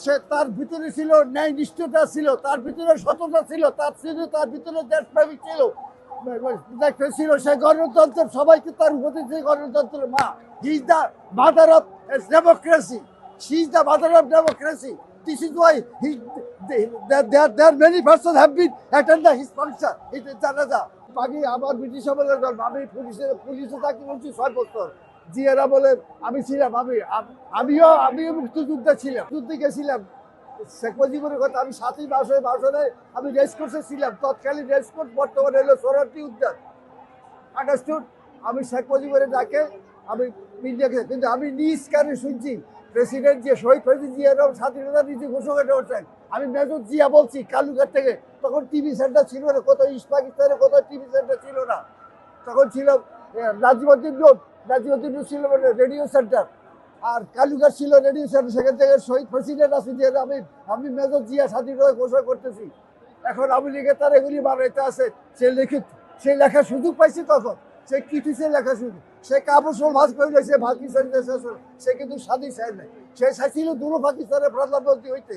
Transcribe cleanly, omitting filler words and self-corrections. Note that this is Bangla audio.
সে তার ভিতরে ছিল ন্যায় নিষ্ঠতা ছিল, তার ভিতরে সততা ছিল, তার ভিতরে দেশপ্রেমিক ছিল, ছিল সে গণতন্ত্র, সবাইকে তার উপদেশে গণতন্ত্রের মা। He is the mother of democracy, she is the mother of democracy. This is why there are many persons have been attended his function. It is জানাজা। বাকি আমার ব্রিটিশ আমলের জন্ম, আমি পুলিশে চাকরি করছি 6 বছর। জিয়ারা বলে আমি ছিলাম, আমিও মুক্তিযুদ্ধে ছিলাম, যুদ্ধে গেছিলাম। শেখ মুজিবুরের কথা আমি 7ই ভাষণে আমি রেস কোর্সে ছিলাম, তৎকালীন রেস কোর্স বর্তমানে হলো সোহরাওয়ার্দী উদ্যান। আন্ডারস্টুড? আমি শেখ মুজিবুরের ডাকে আমি ইন্ডিয়াকে, কিন্তু আমি নিজ কানে শুনছি প্রেসিডেন্ট যে শহীদ প্রেসিডেন্ট জিয়া রহমান স্বাধীনতা নীতি ঘোষণা করছেন। আমি মেজর জিয়া বলছি কালুঘাট থেকে, তখন টিভি সেন্টার ছিল না, কোথাও ইস্ট পাকিস্তানে কোথাও টিভি সেন্টার ছিল না, তখন ছিল নাজিমুদ্দিন রোড ছিল রেডিও সেন্টার, আর কালুঘাট ছিল রেডিও সেন্টার। সেখান থেকে শহীদ প্রেসিডেন্ট আছে যে আমি মেজর জিয়া স্বাধীনতা ঘোষণা করতেছি। এখন আওয়ামী লীগের তার এগুলি বানাইতে আছে, সে লেখার সুযোগ পাইছে তখন, সে কিটিসে লেখা শুরু, সে কাপড় ভাজ করে সে পাকিস্তান, সে কিন্তু স্বাধীন চায় নাই, সে চাইছিল দূর পাকিস্তানের প্রধানমন্ত্রী হইতে।